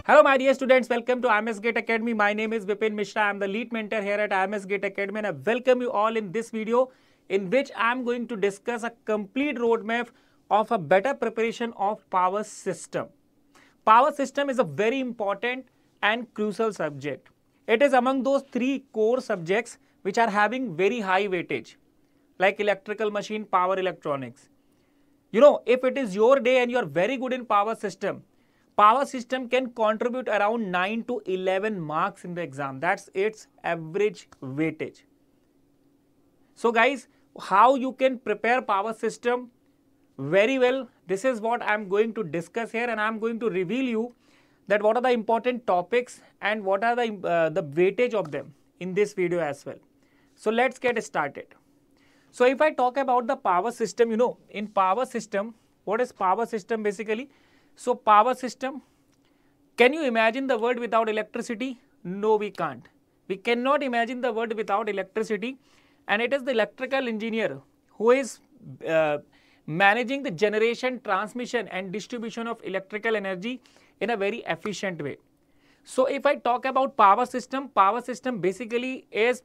Hello my dear students, welcome to IMS Gate Academy. My name is Vipin Mishra. I am the lead mentor here at IMS Gate Academy and I welcome you all in this video in which I am going to discuss a complete roadmap of a better preparation of power system. Power system is a very important and crucial subject. It is among those three core subjects which are having very high weightage like electrical machine, power electronics. You know, if it is your day and you are very good in power system can contribute around 9 to 11 marks in the exam. That's its average weightage. So guys, how you can prepare power system very well, this is what I am going to discuss here, and I am going to reveal you that what are the important topics and what are the weightage of them in this video as well. So let's get started. So if I talk about the power system, you know, in power system, what is power system basically? So power system, can you imagine the world without electricity? No, we can't. We cannot imagine the world without electricity, and it is the electrical engineer who is managing the generation, transmission and distribution of electrical energy in a very efficient way. So if I talk about power system basically is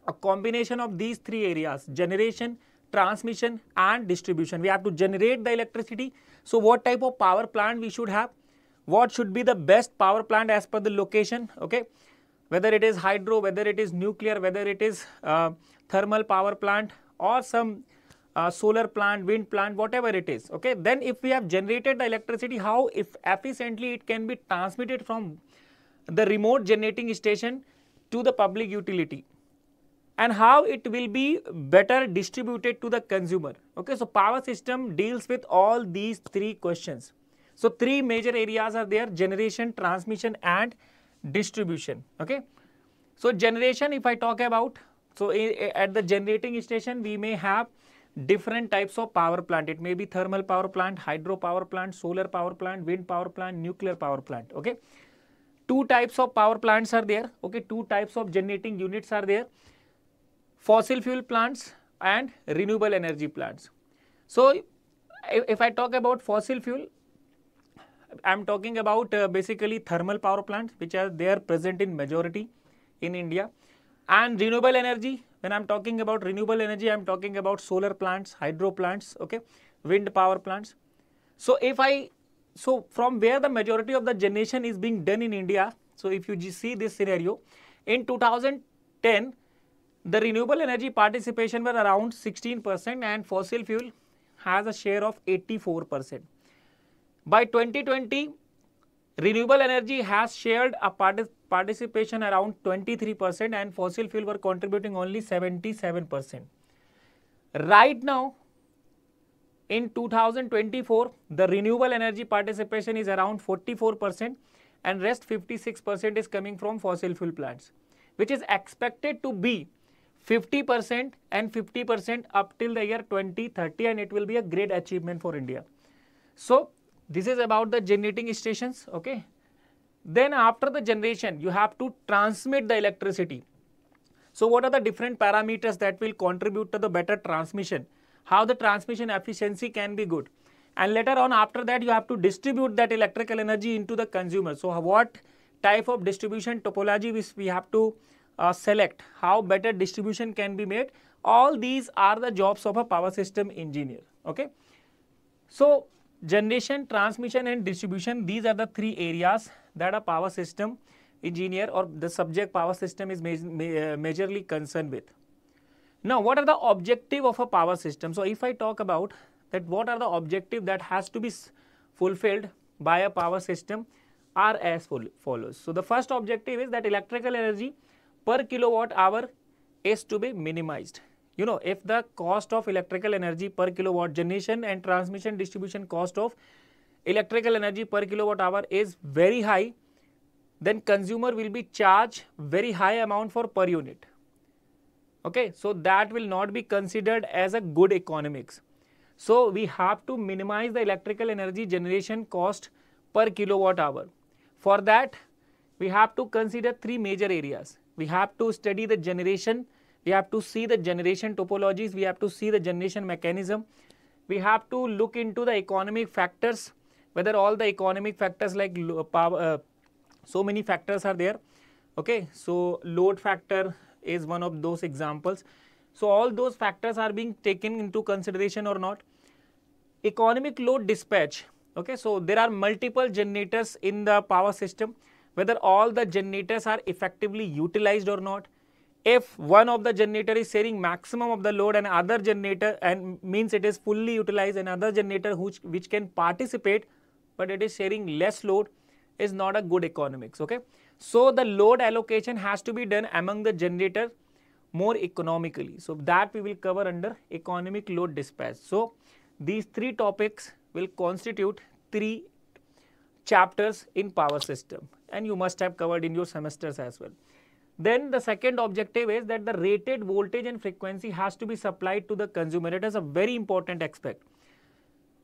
a combination of these three areas: generation, transmission and distribution. We have to generate the electricity. So what type of power plant we should have? What should be the best power plant as per the location? Okay, whether it is hydro, whether it is nuclear, whether it is thermal power plant or some solar plant, wind plant, whatever it is. Okay, then if we have generated the electricity, how if efficiently it can be transmitted from the remote generating station to the public utility, and how it will be better distributed to the consumer. Okay, so power system deals with all these three questions. So three major areas are there: generation, transmission and distribution. Okay, so generation, if I talk about, so at the generating station we may have different types of power plant. It may be thermal power plant, hydro power plant, solar power plant, wind power plant, nuclear power plant. Okay, two types of power plants are there. Okay, two types of generating units are there: fossil fuel plants and renewable energy plants. So if I talk about fossil fuel, I am talking about basically thermal power plants, which are there present in majority in India, and renewable energy. When I am talking about renewable energy, I am talking about solar plants, hydro plants, okay, wind power plants. So so from where the majority of the generation is being done in India, so if you see this scenario, in 2010, the renewable energy participation were around 16% and fossil fuel has a share of 84%. By 2020, renewable energy has shared a participation around 23% and fossil fuel were contributing only 77%. Right now, in 2024, the renewable energy participation is around 44% and rest 56% is coming from fossil fuel plants, which is expected to be 50% and 50% up till the year 2030, and it will be a great achievement for India. So this is about the generating stations. Okay, then after the generation you have to transmit the electricity. So what are the different parameters that will contribute to the better transmission, how the transmission efficiency can be good, and later on after that you have to distribute that electrical energy into the consumer. So what type of distribution topology we have to select, how better distribution can be made. All these are the jobs of a power system engineer. Okay, so generation, transmission and distribution, these are the three areas that a power system engineer or the subject power system is majorly concerned with. Now what are the objective of a power system? So if I talk about that, what are the objective that has to be fulfilled by a power system are as follows. So the first objective is that electrical energy per kilowatt hour is to be minimized. You know, if the cost of electrical energy per kilowatt, generation and transmission distribution cost of electrical energy per kilowatt hour is very high, then consumer will be charged very high amount for per unit. Okay, so that will not be considered as a good economics. So we have to minimize the electrical energy generation cost per kilowatt hour. For that, we have to consider three major areas. We have to study the generation, we have to see the generation topologies, we have to see the generation mechanism, we have to look into the economic factors, whether all the economic factors like power, so many factors are there. Okay, so load factor is one of those examples. So all those factors are being taken into consideration or not. Economic load dispatch. Okay, so there are multiple generators in the power system, whether all the generators are effectively utilized or not. If one of the generator is sharing maximum of the load and other generator, and means it is fully utilized, and other generator which can participate but it is sharing less load, is not a good economics. Okay, so the load allocation has to be done among the generator more economically. So that we will cover under economic load dispatch. So these three topics will constitute 3 chapters in power system, and you must have covered in your semesters as well. Then the second objective is that the rated voltage and frequency has to be supplied to the consumer. It is a very important aspect.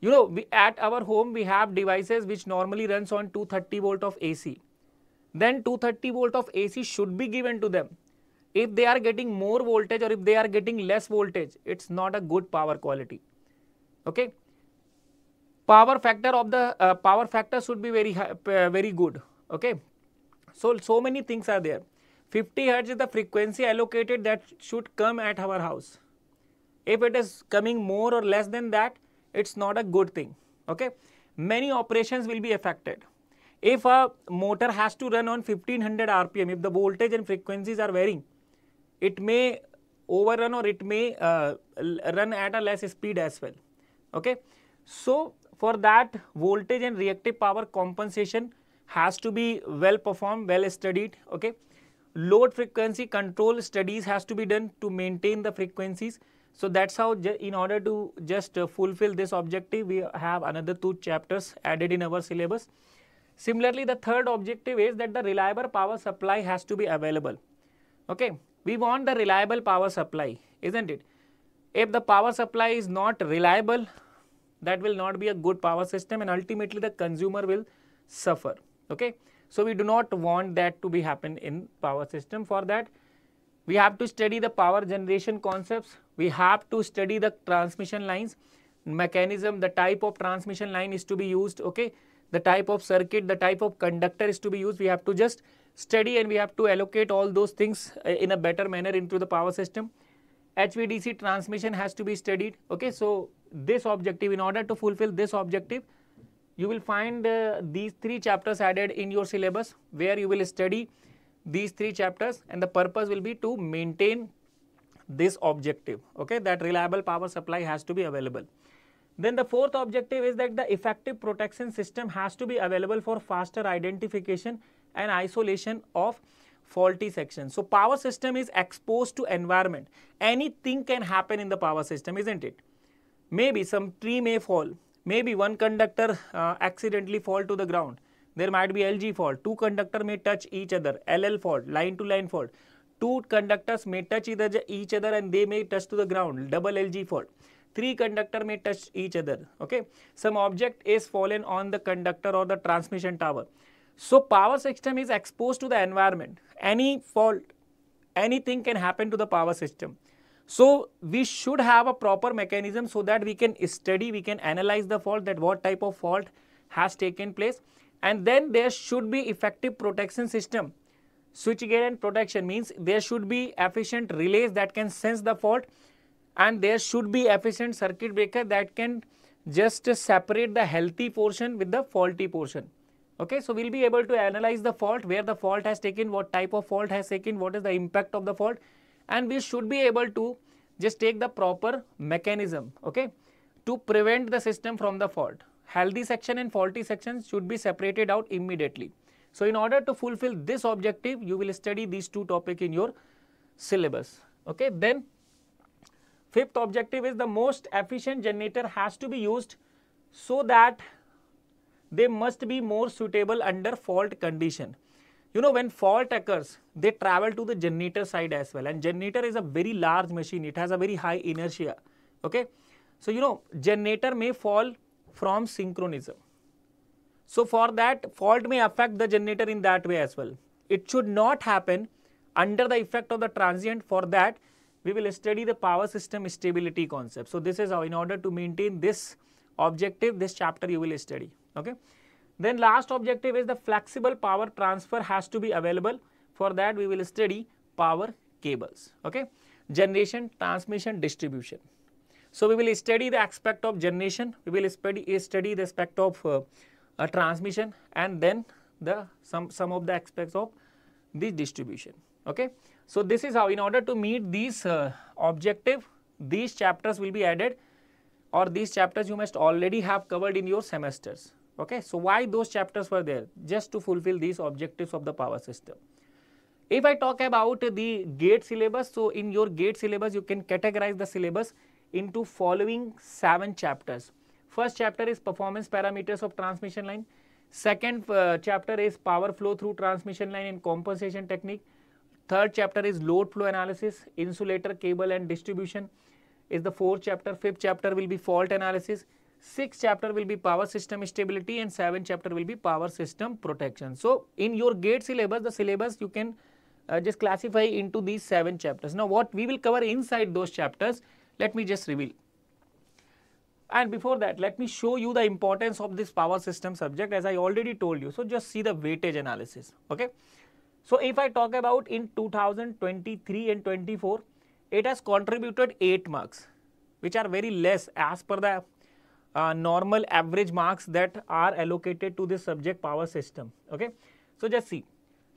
You know, at our home we have devices which normally runs on 230 volt of AC. Then 230 volt of AC should be given to them. If they are getting more voltage or if they are getting less voltage, it's not a good power quality. Okay, power factor of the power factor should be very high, very good. Okay, so many things are there. 50 hertz is the frequency allocated that should come at our house. If it is coming more or less than that, it's not a good thing. Okay, many operations will be affected. If a motor has to run on 1500 rpm, if the voltage and frequencies are varying, it may overrun or it may run at a less speed as well. Okay, so for that, voltage and reactive power compensation has to be well performed, well studied. Okay, load frequency control studies has to be done to maintain the frequencies. So that's how, in order to just fulfill this objective, we have another 2 chapters added in our syllabus. Similarly, the third objective is that the reliable power supply has to be available. Okay, we want the reliable power supply, isn't it? If the power supply is not reliable, that will not be a good power system, and ultimately the consumer will suffer. Okay, so we do not want that to be happen in power system. For that, we have to study the power generation concepts. We have to study the transmission lines, mechanism, the type of transmission line is to be used. Okay, the type of circuit, the type of conductor is to be used. We have to just study and we have to allocate all those things in a better manner into the power system. HVDC transmission has to be studied. Okay, so this objective, in order to fulfill this objective, you will find these 3 chapters added in your syllabus, where you will study these 3 chapters, and the purpose will be to maintain this objective. Okay, that reliable power supply has to be available. Then the fourth objective is that the effective protection system has to be available for faster identification and isolation of faulty sections. So power system is exposed to environment. Anything can happen in the power system, isn't it? Maybe some tree may fall, maybe one conductor accidentally fall to the ground. There might be LG fault, 2 conductors may touch each other, LL fault, line to line fault. 2 conductors may touch each other and they may touch to the ground, double LG fault. 3 conductors may touch each other. Okay, some object is fallen on the conductor or the transmission tower. So power system is exposed to the environment. Any fault, anything can happen to the power system. So we should have a proper mechanism so that we can study, we can analyze the fault, that what type of fault has taken place, and then there should be effective protection system. Switchgear and protection means there should be efficient relays that can sense the fault, and there should be efficient circuit breaker that can just separate the healthy portion with the faulty portion. Okay, so we'll be able to analyze the fault, where the fault has taken, what type of fault has taken, what is the impact of the fault, and we should be able to just take the proper mechanism, okay, to prevent the system from the fault. Healthy section and faulty sections should be separated out immediately. So in order to fulfill this objective, you will study these 2 topics in your syllabus. Okay, then fifth objective is the most efficient generator has to be used, so that they must be more suitable under fault condition. You know, when fault occurs, they travel to the generator side as well, and generator is a very large machine. It has a very high inertia. Okay, so you know, generator may fall from synchronism. So for that, fault may affect the generator in that way as well. It should not happen under the effect of the transient. For that, we will study the power system stability concept. So this is how, in order to maintain this objective, this chapter you will study. Okay. Then last objective is the flexible power transfer has to be available. For that we will study power cables. Okay. Generation, transmission, distribution. So we will study the aspect of generation, we will study the aspect of transmission, and then the some of the aspects of the distribution. Okay. So this is how, in order to meet these objective, these chapters will be added, or these chapters you must already have covered in your semesters. Okay. So why those chapters were there? Just to fulfill these objectives of the power system. If I talk about the GATE syllabus, so in your GATE syllabus you can categorize the syllabus into following 7 chapters. First chapter is performance parameters of transmission line. Second chapter is power flow through transmission line and compensation technique. Third chapter is load flow analysis, insulator, cable and distribution is the 4th chapter. 5th chapter will be fault analysis. 6th chapter will be power system stability, and 7th chapter will be power system protection. So in your GATE syllabus, the syllabus you can just classify into these 7 chapters. Now what we will cover inside those chapters, let me just reveal. And before that, let me show you the importance of this power system subject, as I already told you. So just see the weightage analysis. Okay. So if I talk about in 2023 and 24, it has contributed 8 marks, which are very less as per the normal average marks that are allocated to this subject, power system. Okay. So just see,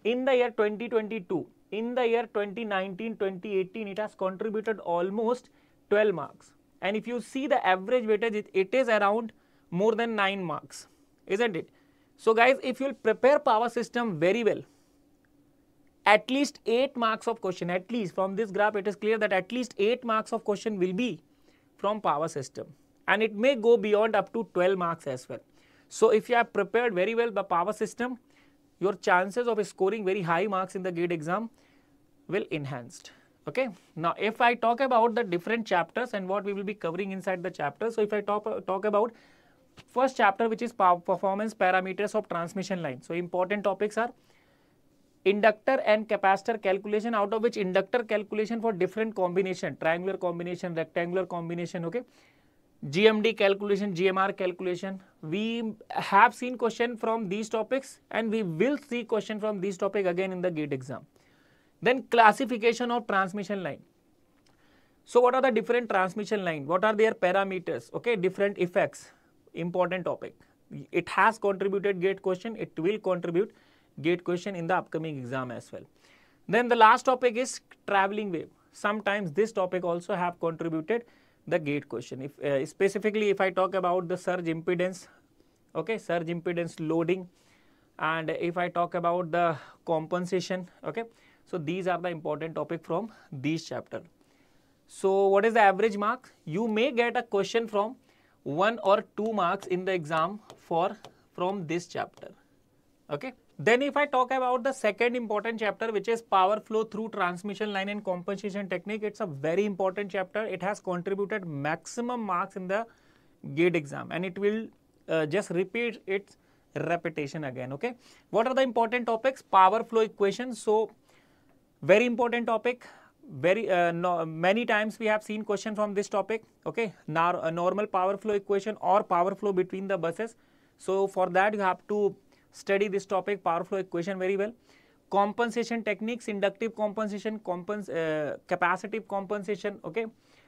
in the year 2022, in the year 2019, 2018, it has contributed almost 12 marks. And if you see the average weightage, it is around more than 9 marks, isn't it? So guys, if you will prepare power system very well, at least 8 marks of question, at least from this graph it is clear that at least 8 marks of question will be from power system, and it may go beyond up to 12 marks as well. So if you have prepared very well the power system, your chances of scoring very high marks in the GATE exam will enhanced. Okay. Now if I talk about the different chapters and what we will be covering inside the chapter, so if I talk about first chapter, which is performance parameters of transmission line. So important topics are inductor and capacitor calculation, out of which inductor calculation for different combination, triangular combination, rectangular combination. Okay. GMD calculation, GMR calculation. We have seen question from these topics, and we will see question from these topic again in the GATE exam. Then classification of transmission line. So what are the different transmission line? What are their parameters? Okay, different effects. Important topic. It has contributed GATE question. It will contribute GATE question in the upcoming exam as well. Then the last topic is traveling wave. Sometimes this topic also have contributed the GATE question. If specifically if I talk about the surge impedance, okay, surge impedance loading, and if I talk about the compensation, okay. So these are the important topic from these chapter. So what is the average mark? You may get a question from 1 or 2 marks in the exam from this chapter. Okay. Then if I talk about the second important chapter, which is power flow through transmission line and compensation technique, it's a very important chapter. It has contributed maximum marks in the GATE exam, and it will just repeat its repetition again. Okay. What are the important topics? Power flow equation. So very important topic. Very many times we have seen question from this topic. Okay. Now a normal power flow equation or power flow between the buses. So for that you have to study this topic, power flow equation, very well. Compensation techniques, inductive compensation, capacitive compensation, okay,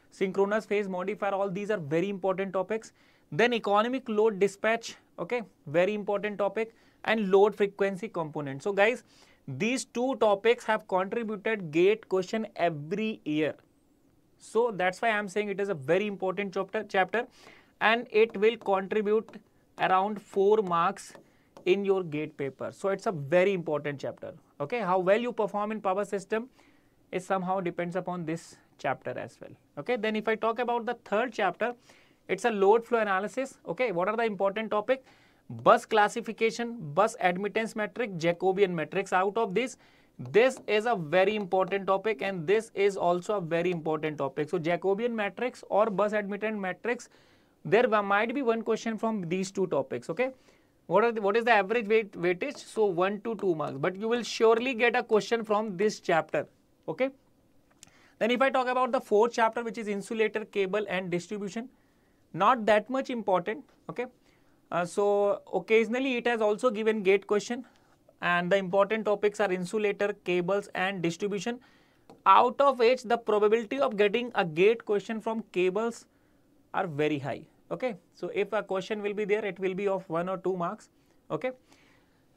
synchronous phase modifier, all these are very important topics. Then economic load dispatch, okay, very important topic, and load frequency component. So guys, these 2 topics have contributed GATE question every year. So that's why I am saying it is a very important chapter, and it will contribute around 4 marks in your GATE paper. So it's a very important chapter. Okay, how well you perform in power system is somehow depends upon this chapter as well. Okay, then if I talk about the third chapter, it's a load flow analysis. Okay, what are the important topic? Bus classification, bus admittance metric, Jacobian matrix. Out of this is a very important topic, and this is also a very important topic. So Jacobian matrix or bus admittance matrix, there might be one question from these 2 topics. Okay, what is the average weightage? So 1 to 2 marks, but you will surely get a question from this chapter. Okay, Then if I talk about the fourth chapter, which is insulator, cable and distribution, not that much important, okay. So occasionally it has also given gate question, and the important topics are insulator, cables and distribution, out of which the probability of getting a gate question from cables are very high, okay. So if a question will be there, it will be of 1 or 2 marks, okay.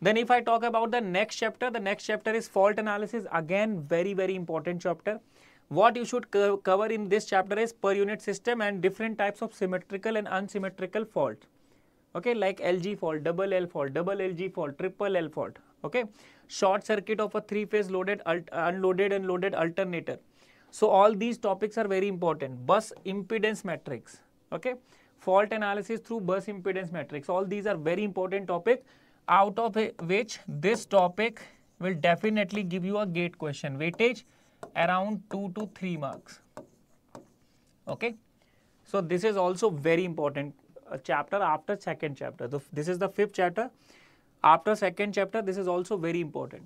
Then if I talk about the next chapter is fault analysis. Again, very important chapter. What you should cover in this chapter is per unit system and different types of symmetrical and unsymmetrical fault, okay, like LG fault, double L fault, double LG fault, triple L fault, okay, short circuit of a 3-phase loaded, unloaded and loaded alternator. So all these topics are very important. Bus impedance matrix, okay, fault analysis through bus impedance matrix. All these are very important topics, out of which this topic will definitely give you a gate question, weightage around 2 to 3 marks, okay. So this is also very important chapter after second chapter. This is the 5th chapter. After second chapter, this is also very important.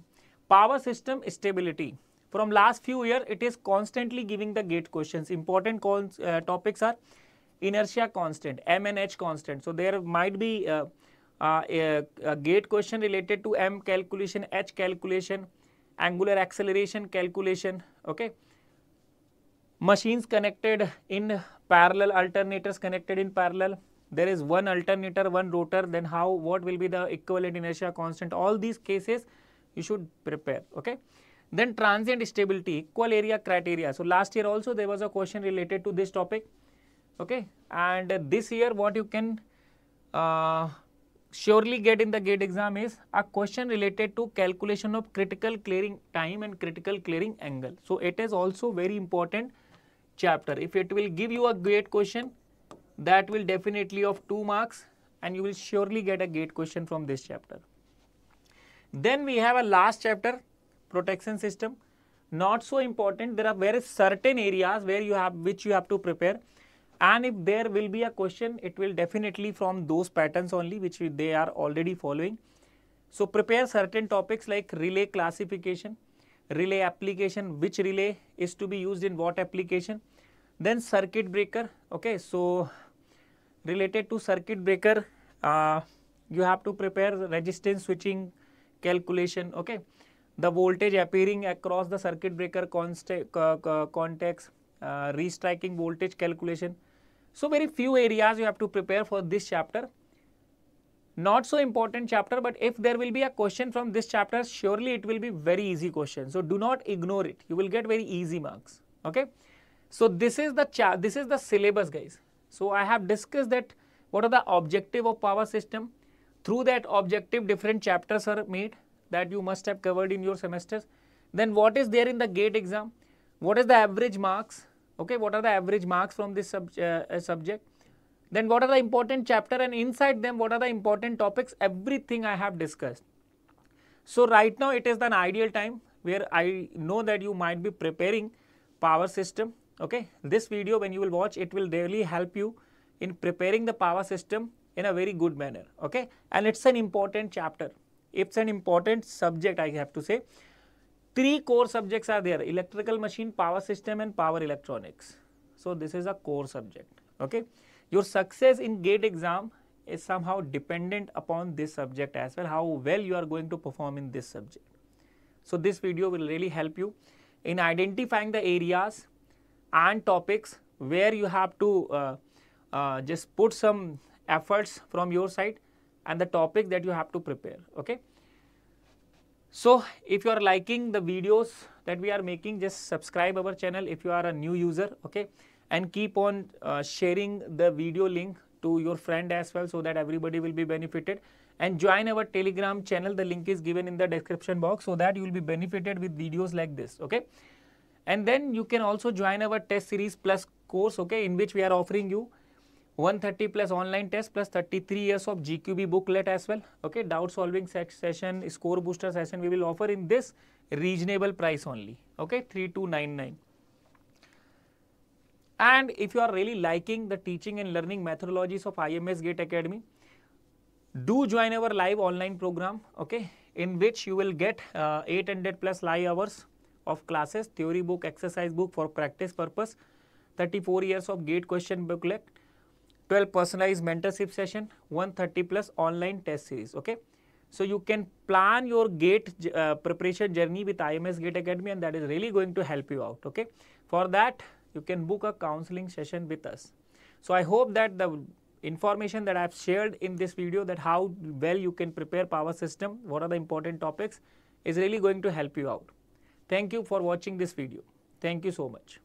Power system stability. From last few years, it is constantly giving the gate questions. Important topics are inertia constant, M and H constant. So there might be a gate question related to M calculation, H calculation, angular acceleration calculation, okay. Machines connected in parallel, alternators connected in parallel. There is one alternator, one rotor, then what will be the equivalent inertia constant. All these cases you should prepare, okay. Then transient stability, equal area criteria. So last year also there was a question related to this topic, okay. And this year what you can surely get in the gate exam is a question related to calculation of critical clearing time and critical clearing angle. So it is also very important chapter. If it will give you a gate question, that will definitely of 2 marks, and you will surely get a gate question from this chapter. Then we have a last chapter, protection system. Not so important. There are very certain areas where you have to prepare, and if there will be a question, it will definitely from those patterns only which they are already following. So prepare certain topics like relay classification, relay application, which relay is to be used in what application. Then circuit breaker, okay. So related to circuit breaker, you have to prepare resistance switching calculation, okay. The voltage appearing across the circuit breaker context, restriking voltage calculation. So very few areas you have to prepare for this chapter. Not so important chapter, but if there will be a question from this chapter, surely it will be very easy question. So do not ignore it. You will get very easy marks, okay. So this is the syllabus, guys. So I have discussed that what are the objective of power system. Through that objective, different chapters are made that you must have covered in your semesters. Then what is there in the gate exam? What is the average marks? Okay, what are the average marks from this subject? Then what are the important chapter, and inside them what are the important topics? Everything I have discussed. So right now it is an ideal time where I know that you might be preparing power system, okay. This video when you will watch, it will really help you in preparing the power system in a very good manner, okay. And it's an important chapter. It's an important subject, I have to say. 3 core subjects are there: electrical machine, power system and power electronics. So this is a core subject, okay. Your success in gate exam is somehow dependent upon this subject as well, how well you are going to perform in this subject. So this video will really help you in identifying the areas and topics where you have to just put some efforts from your side, and the topic that you have to prepare, okay. So if you are liking the videos that we are making, just subscribe our channel if you are a new user, okay, and keep on sharing the video link to your friend as well, so that everybody will be benefited. And join our Telegram channel, the link is given in the description box, so that you will be benefited with videos like this, okay. And then you can also join our test series plus course, okay, in which we are offering you 130 plus online test plus 33 years of GQB booklet as well, okay. Doubt solving session, score booster session we will offer in this reasonable price only, okay, 3299. And if you are really liking the teaching and learning methodologies of IMS GATE Academy, do join our live online program, okay, in which you will get 800 plus live hours of classes, theory book, exercise book for practice purpose, 34 years of GATE question booklet, 12 personalized mentorship session, 130 plus online test series. Okay, so you can plan your GATE preparation journey with IMS GATE Academy, and that is really going to help you out. Okay, for that you can book a counseling session with us. So I hope that the information that I have shared in this video, that how well you can prepare power system, what are the important topics, is really going to help you out. Thank you for watching this video. Thank you so much.